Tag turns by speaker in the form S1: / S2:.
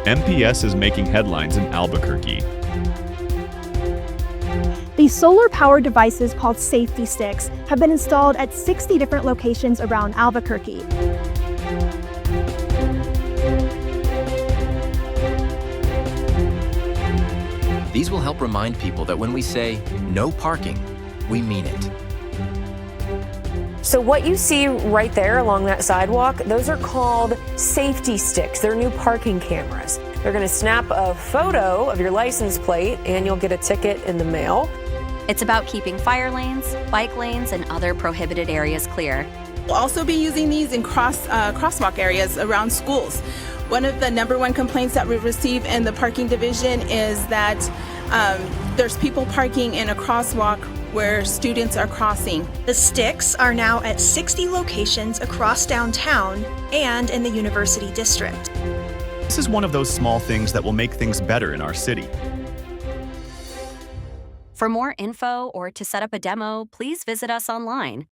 S1: MPS is making headlines in Albuquerque.
S2: These solar-powered devices called SafetySticks have been installed at 60 different locations around Albuquerque.
S3: These will help remind people that when we say no parking, we mean it.
S4: So what you see right there along that sidewalk, those are called SafetySticks. They're new parking cameras. They're going to snap a photo of your license plate and you'll get a ticket in the mail.
S5: It's about keeping fire lanes, bike lanes, and other prohibited areas clear.
S6: We'll also be using these in crosswalk areas around schools. One of the #1 complaints that we receive in the parking division is that there's people parking in a crosswalk where students are crossing.
S7: The sticks are now at 60 locations across downtown and in the University District.
S1: This is one of those small things that will make things better in our city.
S5: For more info or to set up a demo, please visit us online.